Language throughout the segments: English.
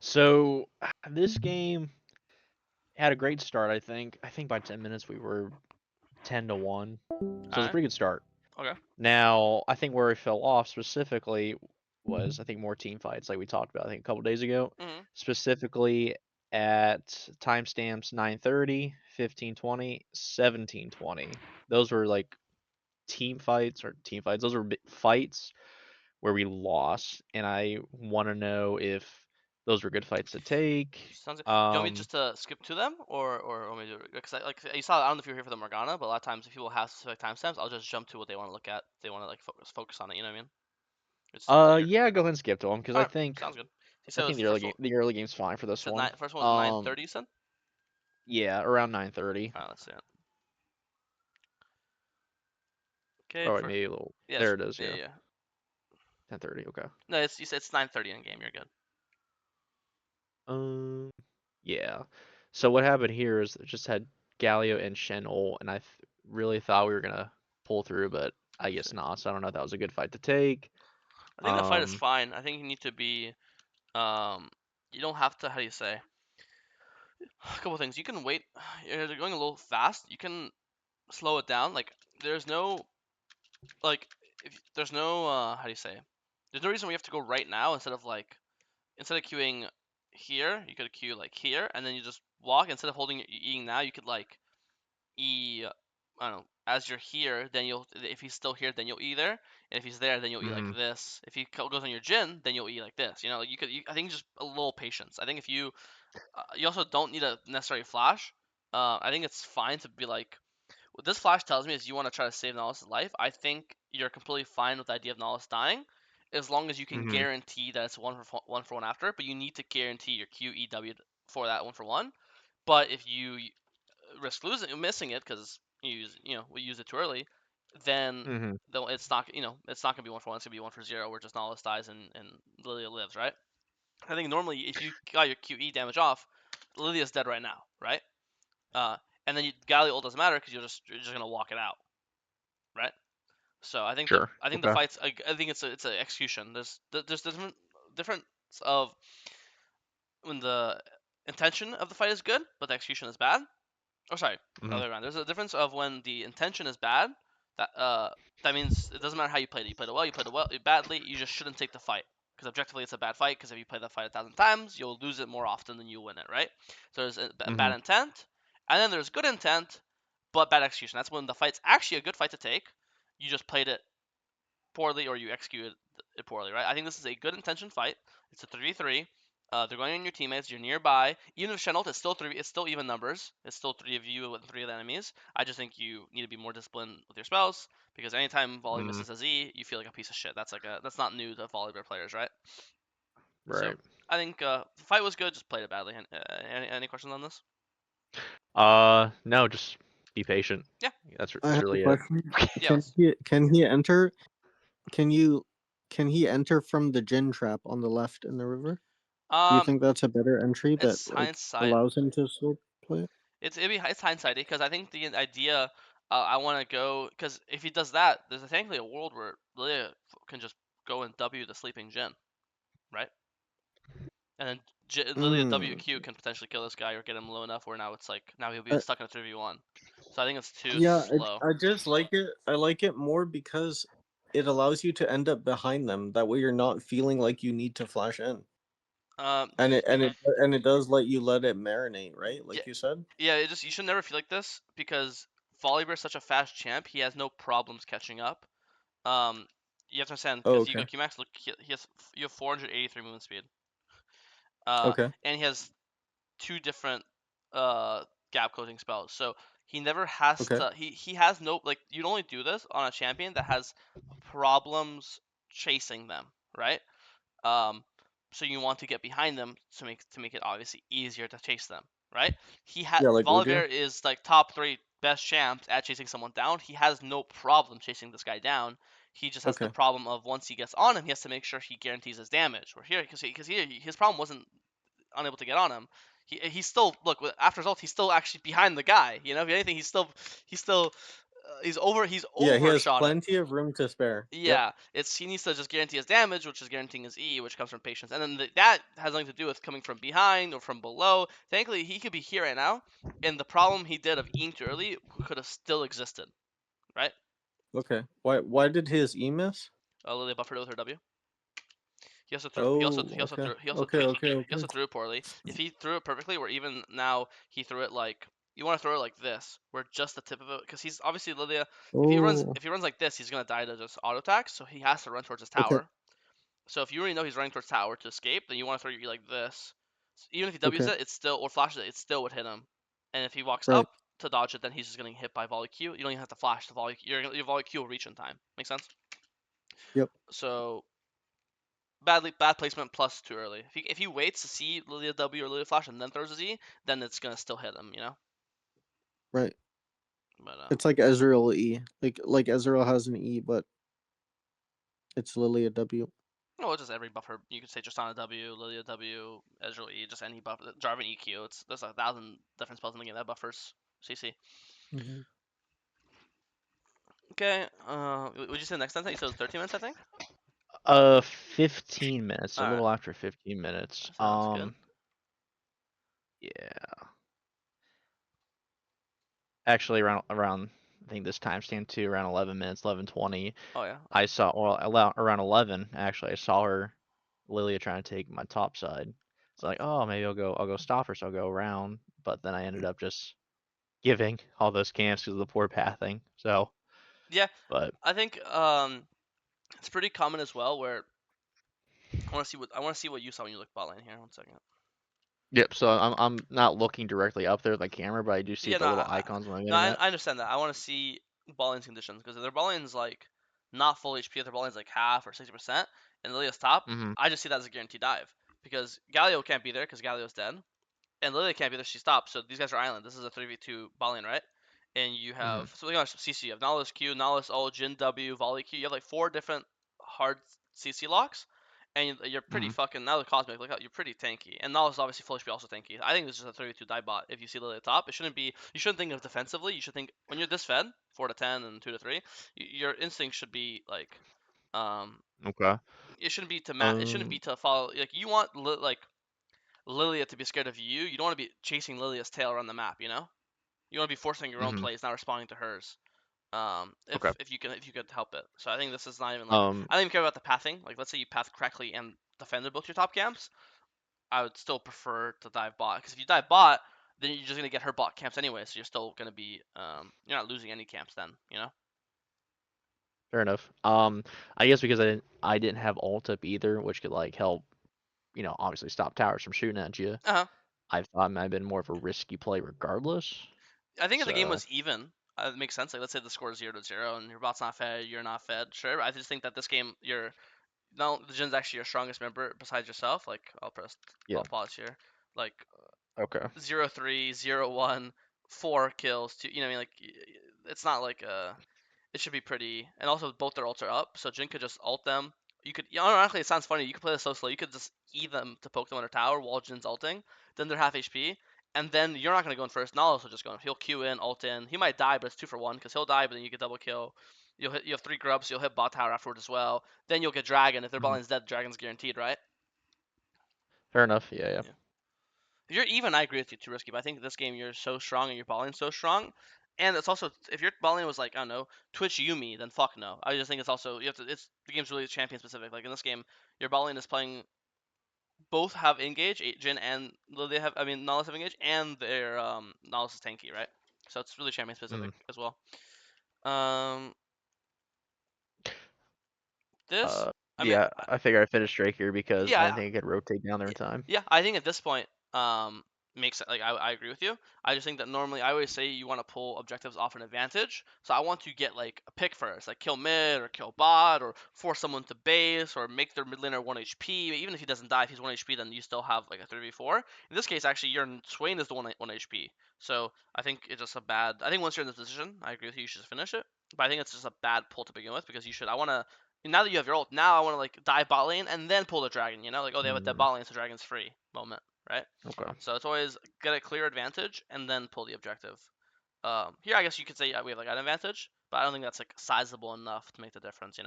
So this game had a great start. I think by 10 minutes we were 10-1, so it's a Alright. pretty good start. Okay. Now I think where we fell off specifically was I think more team fights, like we talked about I think a couple days ago, Mhm. specifically at timestamps 9:30, 15:20, 17:20. Those were like team fights. Those were fights where we lost, and I want to know if those were good fights to take. Sounds good. Do you want me Um, just to skip to them, or want me to? Because like you saw, I don't know if you were here for the Morgana, but a lot of times if people have specific timestamps, I'll just jump to what they want to look at. They want to like focus on it. You know what I mean? It's your. yeah, go ahead and skip to them because All right. Sounds good. I So think the first one, the early game's fine for you this said one. first one was 9:30. You said. Yeah, around 9:30. All right. Let's see it. Okay. Oh, wait, maybe a little. Yes. There it is. Yeah. Yeah, Yeah. 10:30. Okay. No, you said it's 9:30 in game. You're good. Um, yeah. So what happened here is it just had Galio and Shenol, and really thought we were gonna pull through, but I Let's guess see. not. So I don't know if that was a good fight to take. I think the fight is Um, fine. I think you need to be. Um, you don't have to. How do you say? A couple things. You can wait. You're going a little fast. You can slow it down. Like there's no like if there's no how do you say? There's no reason we have to go right now instead of queuing here, you could queue like here and then you just walk instead of holding eating now, you could like E I don't know, as you're here, then you'll if he's still here, then you'll E there, and if he's there, then you'll E like mhm, this. If he goes on your Jin, then you'll E like this. You know, I think just a little patience. I think if you you also don't need a necessary flash. I think it's fine to be like what this flash tells me is you want to try to save Nautilus' life. I think you're completely fine with the idea of Nautilus dying, as long as you can mhm, guarantee that it's one for one after. But you need to guarantee your QEW for that one for one. But if you risk missing it because we use it too early, then mhm, though it's not it's not gonna be one for one. It's gonna be one for zero, where just Nautilus dies and Lillia lives, right? I think normally if you got your QE damage off, Lilia's dead right now, right? Uh, and then Galio ult doesn't matter because you're just gonna walk it out, right? So sure, I think the okay, fights I think it's a execution. There's difference of when the intention of the fight is good, but the execution is bad. Oh, sorry, the mhm, other way around. There's a difference of when the intention is bad. That that means it doesn't matter how you played it. You played it well, you played it well, badly. You just shouldn't take the fight because objectively it's a bad fight. Because if you play that fight 1,000 times, you'll lose it more often than you win it, right? So there's a bad mhm, intent, and then there's good intent, but bad execution. That's when the fight's actually a good fight to take. You just played it poorly or you executed it poorly, right? I think this is a good intention fight. It's a 3v3. They're going on your teammates. You're nearby. Even if Chenault is still three, it's still even numbers. It's still three of you and three of the enemies. I just think you need to be more disciplined with your spells because anytime volley mhm, misses a Z, you feel like a piece of shit. That's not new to Volibear players, right? So right. I think the fight was good. Just played it badly. Any questions on this? No, just be patient. Yeah, I That's have a really it. question. yeah. Let's. Can he enter? Can you can he enter from the gin trap on the left in the river? Do you Um, think that's a better entry that it's like hindsight. allows him to still play it? It's hindsighty because I think the idea I want to go because if he does that, there's thankfully a world where Lillia can just go and W the sleeping Jin, right? And then Lillia Mm. WQ can potentially kill this guy or get him low enough where now it's like now he'll be Uh, stuck in a 3v1. So I think it's too yeah, slow. I just like it. I like it more because it allows you to end up behind them. That way, you're not feeling like you need to flash in, and it does let you let it marinate, right? Yeah, Like you said. yeah. You should never feel like this because Volibear is such a fast champ. He has no problems catching up. Um, you have to understand Oh, because you go okay. QMax. Look, you have 483 movement speed. Okay. And he has two different gap closing spells. So he never has Okay. to. He has no like. You'd only do this on a champion that has problems chasing them, right? Um, so you want to get behind them to make it obviously easier to chase them, right? Yeah, like Udyr. Volibear is like top three best champs at chasing someone down. He has no problem chasing this guy down. He just has the Okay. problem of once he gets on him, he has to make sure he guarantees his damage. Where here, because here his problem wasn't unable to get on him. He's still after results he's still actually behind the guy. You know, if anything, he's still He's Yeah, he has overshot it. plenty of room to spare. Yep. Yeah, he needs to just guarantee his damage, which is guaranteeing his E, which comes from patience, and then that has nothing to do with coming from behind or from below. Thankfully, he could be here right now, and the problem he did of Eing too early could have still existed, right? Okay. Why did his E miss? Lillia buffered it with her W. He also threw. He also. Oh, He also okay. threw. He also Okay, threw. okay, He okay. also threw it poorly. If he threw it perfectly, or even now he threw it like you want to throw it like this, where just the tip of it, because he's obviously Lillia. Oh, If he runs like this, he's gonna die to just auto attack. So he has to run towards his okay, tower. So if you already know he's running towards tower to escape, then you want to throw your E like this. So even if he W's okay. it, it's still or flashes it, it still would hit him. And if he walks Right. up to dodge it, then he's just getting hit by volley Q. You don't even have to flash the volley. Your volley Q will reach in time. Make sense? Yep. So bad placement plus too early. If he waits to see Lillia W or Lillia Flash and then throws a Z, then it's gonna still hit him, you know. Right. But It's like Ezreal E. Like Ezreal has an E, but it's Lily a W. no, just every buffer. You could say Tristana W, Lillia W, Ezreal E, just any buffer. Jarvan EQ. There's 1,000 different spells in the game that buffers CC. Mm-hmm. Okay. Would you say next time? You said it was 13 minutes, I think. 15 minutes, a All right. little after 15 minutes. Sounds good. Yeah. Actually, around I think this timestamp too, around 11 minutes, 11:20. Oh yeah. I saw around 11 actually. I saw Lillia trying to take my top side. It's like, oh, maybe I'll go stop her, so I'll go around. But then I ended up just giving all those camps because of the poor pathing. So, Yeah, but I think it's pretty common as well. Where I want to see what you saw when you looked bot lane here. 1 second. yep. So I'm not looking directly up there at the camera, but I do see Yeah, the little icons on the no, internet. I understand that. I want to see ball lane's conditions because if their ball lane's like not full HP, if their ball lane's like half or 60%, and Lilia's top, Mm-hmm. I just see that as a guaranteed dive because Galio can't be there because Galio's dead, and Lilia can't be there. She stopped. So these guys are island. This is a 3v2 ball lane, right? And you Mm-hmm. have so we got CC. You have Nautilus Q, Nautilus O, Jin W, Volley Q. You have like 4 different hard CC locks, and you're pretty Mm-hmm. fucking now the cosmic. Look out, you're pretty tanky, and Nautilus is obviously full HP, also tanky. I think this is a 32 die bot. If you see Lily at top, it shouldn't be. You shouldn't think of defensively. You should think when you're this fed, 4 to 10 and 2 to 3. Your instinct should be like, um, Okay. it shouldn't be to It shouldn't Um. be to follow. Like you want like Lilia to be scared of you. You don't want to be chasing Lilia's tail around the map. You know, you want to be forcing your own Mm-hmm. plays, not responding to hers. Okay. If you could help it. So I think this is not even like Um. I don't even care about the pathing. Like let's say you path correctly and defended both your top camps, I would still prefer to dive bot because if you dive bot, then you're just gonna get her bot camps anyway. So you're still gonna be you're not losing any camps then. You know. Fair enough. I guess because I didn't have ult up either, which could like help, obviously stop towers from shooting at you. Uh huh. I thought it might have been more of a risky play regardless. I think if the game So was even, it makes sense. Like let's say the score is 0 to 0 and your bot's not fed, you're not fed. Sure. I just think that this game, you're no, the Jin's actually your strongest member besides yourself. Like yeah. I'll pause here. Like Okay. 0-3, 0-1, 4 kills. Two, you know what I mean? Like it's not like it should be pretty. And also both their ults are up, so Jin could just ult them. You could, ironically, it sounds funny. You could play this so slow. You could just E them to poke them on their tower while Jin's ulting. Then they're half HP, and then you're not gonna go in first. Nalus will just go in. He'll Q in, ult in. He might die, but it's 2 for 1 because he'll die, but then you get double kill. You have 3 grubs. You'll hit bot tower afterwards as well. Then you'll get dragon. If their bot Mhm. lane's dead, dragon's guaranteed, right? Fair enough. Yeah. Yeah. Yeah. If you're even, I agree with you. Too risky, but I think this game you're so strong and your ball lane's so strong, and it's also if your ball lane was like I don't know Twitch Yumi, then fuck no. I just think it's also you have to. It's the game's really champion specific. Like in this game, your ball lane is playing both have engage. Jin and they have. I mean, Nalus have engage, and their Nalus is tanky, right? So it's really champion specific Mhm. as well. Um, this, I mean, Yeah. I figured I finished Drake here because I yeah, didn't think I could rotate down there in time. yeah, I think at this point, makes like I agree with you. I just think that normally I always say you want to pull objectives off an advantage. So I want to get like a pick first, like kill mid or kill bot or force someone to base or make their mid laner 1 HP. Even if he doesn't die, if he's 1 HP, then you still have like a 3v4. In this case, actually, your Swain is the 1 HP. So I think it's just a bad. I think once you're in this position, I agree with you. You should just finish it. But I think it's just a bad pull to begin with because you should. I want to now that you have your ult, now I want to like dive bot lane and then pull the dragon. You know, like oh they have a dead Mm, bot lane, so dragon's free moment, right? okay. So it's always get a clear advantage and then pull the objective. Here I guess you could say we have like an advantage, but I don't think that's like sizable enough to make the difference.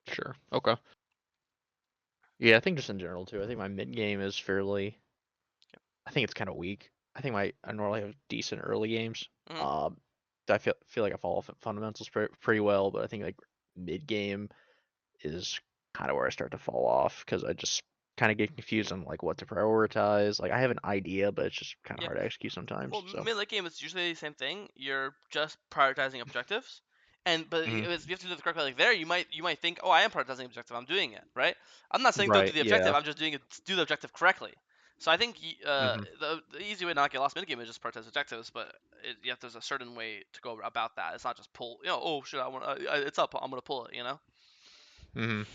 Sure. Okay. Yeah, I think just in general too. I think my mid game is fairly. I think it's kind of weak. I think I normally have decent early games. Mm-hmm. Um, I feel like I fall off at fundamentals pretty well, but I think like mid game is kind of where I start to fall off because I just kind of get confused on like what to prioritize. Like I have an idea, but it's just kind of Yeah. hard to execute Well, sometimes. So. mid late game is usually the same thing. You're just prioritizing objectives, but Mhm. you have to do it the correct way. Like there, you might think, oh, I am prioritizing objective. I'm doing it right. I'm not saying don't do Right. the objective. Yeah. I'm just doing it. Do the objective correctly. So I think Mhm. the easy way to not get lost mid game is just prioritize objectives. But there's a certain way to go about that. It's not just pull. Oh shit, I want. It's up. I'm gonna pull it. Mhm.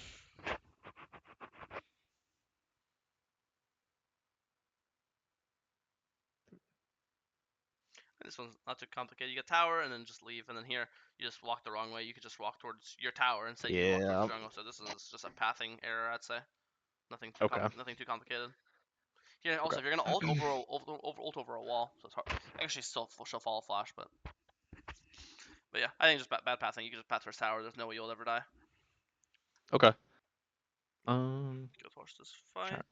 This one's not too complicated. You get tower and then just leave, and then here you just walk the wrong way. You could just walk towards your tower instead you walk towards the Yeah. jungle. So this is just a pathing error, I'd say. Okay. Nothing too complicated. Yeah. Also, Okay. if you're gonna ult over a wall, so it's hard. Actually, still follow flash, but yeah, I think just bad pathing. You can just path towards tower. There's no way you'll ever die. Okay. Go towards this Try- fight.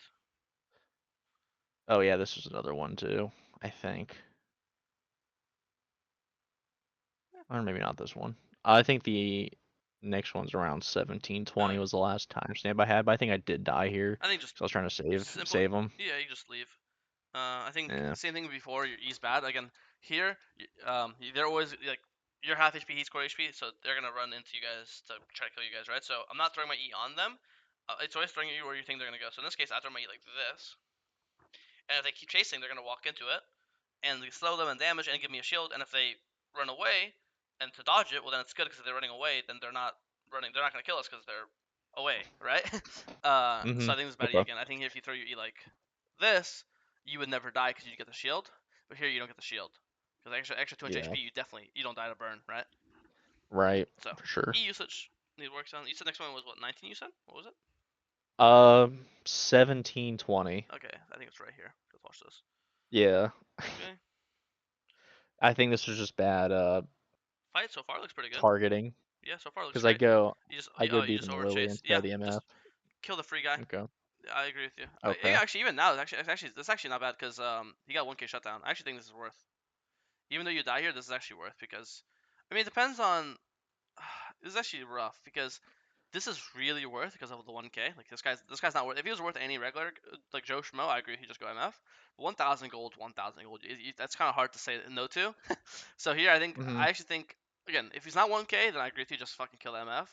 Oh yeah, this is another one too. I think, or maybe not this one. I think the next one's around 1720 Yeah. was the last timestamp I had, but I think I did die here I think just because I was trying to simple. save them. Yeah, you just leave. I think Yeah. same thing before. Your E's bad again. Here, they're always like you're half HP, he's core HP, so they're gonna run into you guys to try to kill you guys, right? So I'm not throwing my E on them. It's always throwing you where you think they're gonna go. So in this case, I throw my E like this, and if they keep chasing, they're gonna walk into it, and they slow them and damage and give me a shield. And if they run away and to dodge it, well then it's good because if they're running away, then they're not running. They're not gonna kill us because they're away, right? So I Mhm. think this is bad E Okay. again. I think if you throw your E like this, you would never die because you get the shield. But here you don't get the shield because extra 200 Yeah. HP, you don't die to burn, right? Right. So For sure. E usage it works on. You said next one was what 19? You said what was it? 1720. Okay, I think it's right here. Let's watch this. Yeah. Okay, I think this was just bad fight so far looks pretty good. targeting Yeah, so far looks because I great. go I go You deep just into over Lillia chase. instead Yeah, of the just MF. kill the free guy. Okay. I agree with you. Okay. Yeah, actually, even now, it's actually not bad because he got 1K shutdown. I actually think this is worth. Even though you die here, this is actually worth because, I mean, it depends on. This is actually rough because this is really worth because of the 1K. Like this guy's not worth. If he was worth any regular like Joe Schmo, I agree. He just go MF. But 1,000 gold, 1,000 gold. That's kind of hard to say no to. So here, Mhm. I actually think again, if he's not 1K, then I agree with you. Just fucking kill MF.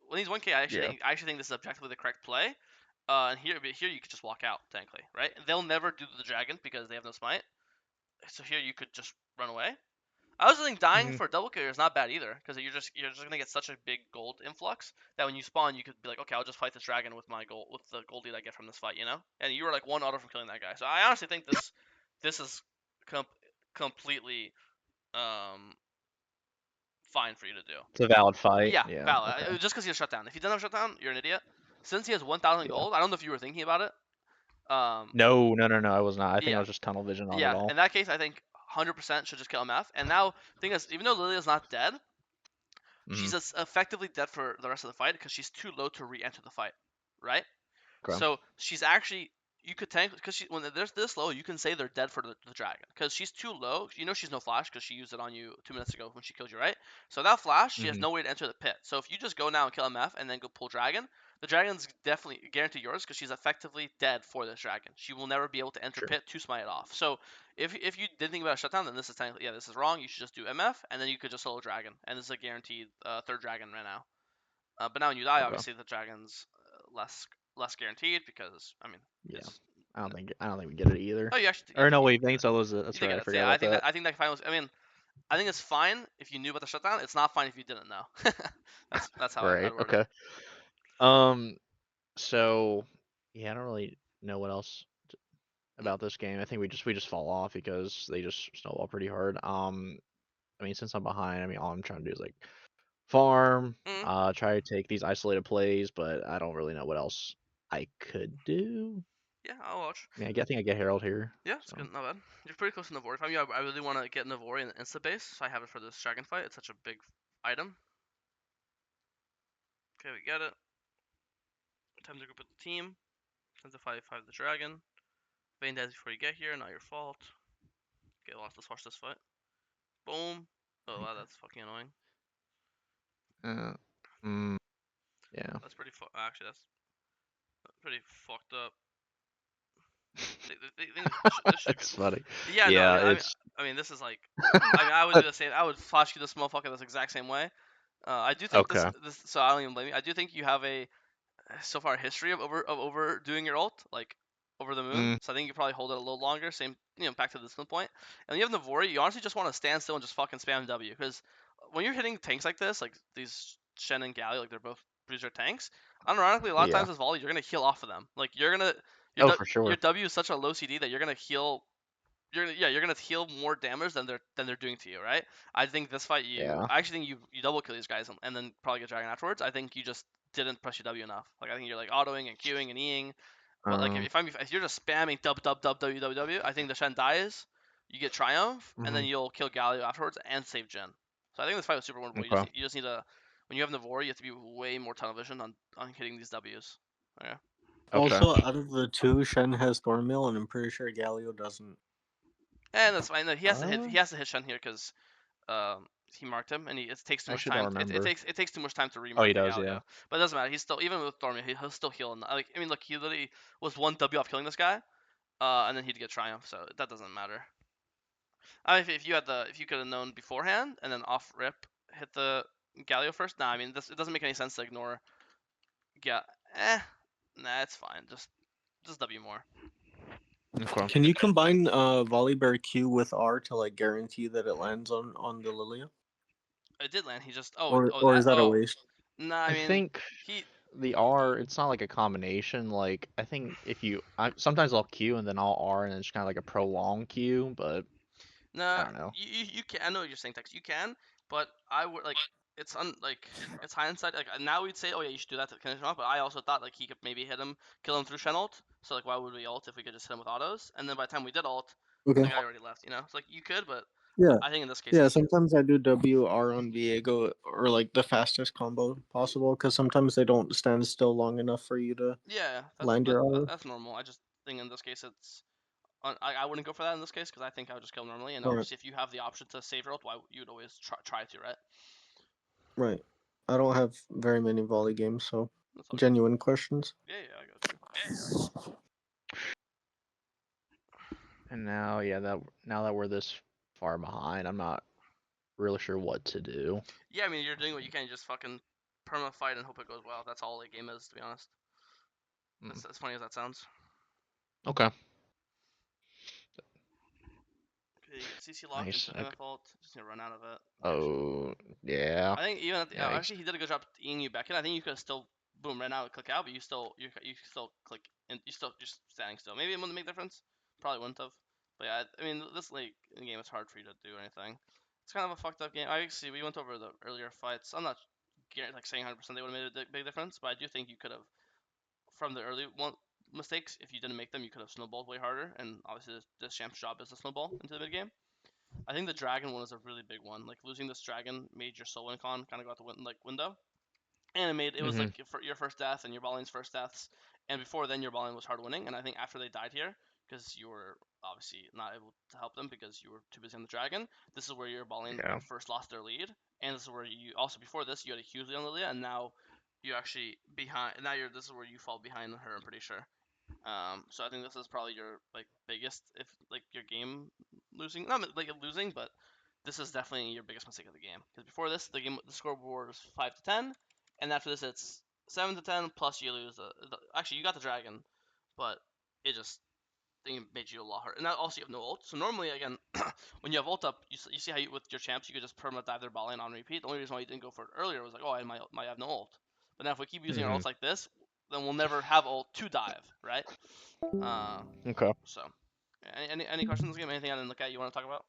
When he's 1K, Yeah. I actually think this is objectively the correct play. And here you could just walk out, technically, right? They'll never do the dragon because they have no smite. So here you could just run away. I also think dying Mhm. for a double kill is not bad either because you're just gonna get such a big gold influx that when you spawn, you could be like, okay, I'll just fight this dragon with my gold with the gold lead I get from this fight, And you were like one auto from killing that guy. So I honestly think this is com- completely um fine for you to do. It's a valid fight. Yeah, Yeah. valid. Okay. Just because he has shutdown. If he doesn't have shutdown, you're an idiot. Since he has 1,000 Yeah. gold, I don't know if you were thinking about it. Um, No, no, no, no. I was not. I think I yeah, was just tunnel vision on it yeah. all. In that case, I think 100% should just kill MF. And now, thing is, even though Lilia's not dead, Mhm. she's effectively dead for the rest of the fight because she's too low to re-enter the fight, right? Okay. So she's actually you could tank because when they're this low, you can say they're dead for the dragon because she's too low. You know she's no flash because she used it on you 2 minutes ago when she killed you, right? So without flash, she has Mhm. no way to enter the pit. So if you just go now and kill MF and then go pull dragon, the dragon's definitely guaranteed yours because she's effectively dead for this dragon. She will never be able to enter Sure. pit to smite it off. So if you did think about a shutdown, then this is technically this is wrong. You should just do MF and then you could just solo dragon, and this is a guaranteed third dragon right now. But now when you die, Okay. obviously the dragon's less guaranteed because I mean Yeah. it's I don't think we get it either. oh you actually Or no, you, wait. Thanks. Those. you That's did right. get I it. So forgot yeah, about that. I think that fine was. I mean, I think it's fine if you knew about the shutdown. It's not fine if you didn't know. That's how Right. I'd word it. Okay. Um. So yeah, I don't really know what else Mm, about this game. I think we just fall off because they just snowball pretty hard. I mean, since I'm behind, I mean, all I'm trying to do is like farm, mm. try to take these isolated plays, but I don't really know what else I could do. Yeah, I'll watch. Yeah, I think I get Herald here. Yeah, it's So. good, not bad. You're pretty close to Navori. If I really want to get Navori in insta base, so I have it for this dragon fight. It's such a big item. Okay, we get it. Time to group with the team. Time to 5-5 the dragon. Vayne dies before you get here, not your fault. Okay, let's watch this fight. Boom. Oh wow, that's fucking annoying. Yeah. That's pretty actually, that's pretty fucked up. This should go. That's funny. Yeah, no, Yeah, it's I mean, this is like, I would do the same. I would flash you this motherfucker this exact same way. I do think okay. so I don't even blame you. I do think you have a so far history of overdoing your ult, like over the moon. So I think you probably hold it a little longer. Same, back to the discipline point. And when you have Navori, you honestly just want to stand still and just fucking spam W, because when you're hitting tanks like this, like these Shen and Galio, like they're both bruiser tanks. Unironically, a lot of Yeah. times with volley, you're gonna heal off of them. Like you're gonna Oh, for your sure. W is such a low CD that you're gonna heal. You're gonna heal more damage than they're doing to you, right? I think this fight Yeah. I actually think you double kill these guys and then probably get dragon afterwards. I think you just didn't press your W enough. Like I think you're like autoing and queuing and Eing. But like Um. if you're just spamming W, I think the Shen dies, you get triumph, and then Mhm. you'll kill Galio afterwards and save Jin. So I think this fight was super winnable. Okay. You just need to, when you have Navori, you have to be way more tunnel vision on hitting these Ws. Okay. Okay. Also, out of the two, Shen has Thornmail, and I'm pretty sure Galio doesn't. And that's fine. No, Uh, he has to hit Shen here because he marked him, and it takes too much actually, don't time. remember. It takes too much time to Oh, he remark the does. Yeah. Galio. But it doesn't matter. He's still, even with Thormy, he'll still heal. Like I mean, look, he literally was one W off killing this guy, and then he'd get triumph. So that doesn't matter. If you could have known beforehand and then off rip hit the Galio first. Nah, I mean it doesn't make any sense to ignore. Yeah, nah, it's fine. Just W more. Okay. Can you combine Volibear Q with R to like guarantee that it lands on the Lillia? It did land. He just Or that is that a waste? nah. I I mean think he the R. It's not like a combination. Like I think if you, sometimes I'll Q and then I'll R and it's kind of like a prolonged Q, but I Nah, don't know. you can. I know what you're saying, Tex. You can, but I would like it's hindsight. Like now we'd say, oh yeah, you should do that to finish him off. But I also thought like he could maybe hit him, kill him through Shen ult. So like why would we ult if we could just hit him with autos? And then by the time we did ult, Okay. the guy already left. It's like you could, but Yeah. I think in this case, Yeah, sometimes I do WR on Viego or like the fastest combo possible because sometimes they don't stand still long enough for you to yeah, land your auto. that's normal. I just think in this case it's. I wouldn't go for that in this case because I think I would just kill him normally. And Right, obviously, if you have the option to save your ult, why you would always try to, right? right. I don't have very many volley games, so That's all good. genuine questions. Yeah, I got you. And now, yeah, now that we're this far behind, I'm not really sure what to do. Yeah, I mean, you're doing what you can. You just fucking perma fight and hope it goes well. That's all a game is, to be honest. As funny as that sounds. Okay. Okay, you get CC lock Nice. into MF ult. Just need to run out of it. Oh, yeah. I think even at the, Yikes. actually he did a good job eating you back in. I think you could have still boom ran out and click out, but you still click and you still just standing still. Maybe it wouldn't make a difference. Probably wouldn't have. But yeah, I mean this late in the game it's hard for you to do anything. It's kind of a fucked up game. I see we went over the earlier fights. I'm not like saying 100% they would have made a big difference, but I do think you could have from the early one mistakes. If you didn't make them, you could have snowballed way harder. And obviously this champ's job is to snowball into the mid game. I think the dragon one is a really big one. Like losing this dragon made your solo con kind of go out the window, and it was like your first death and your Ballion's first deaths, and before then your Ballion was hard winning. And I think after they died here, because you were obviously not able to help them because you were too busy on the dragon, this is where your Ballion Yeah. first lost their lead, and this is where you also before this you had a huge lead on Lillia, and now you actually behind. Now this is where you fall behind her. I'm pretty sure. So I think this is probably your like biggest, if like your game losing, not like losing, but this is definitely your biggest mistake of the game. Because before this, the scoreboard was 5-10, and after this it's 7-10 plus you lose actually you got the dragon, but it just I think it made you a lot harder. And now also you have no ult. So normally again, when you have ult up, you see how with your champs you could just perma dive their Ballon on repeat. The only reason why you didn't go for it earlier was like, oh, I have no ult. But now if we keep using our ults like this, then we'll never have ult to dive, right? Okay. So, any questions? Anything I didn't look at you want to talk about?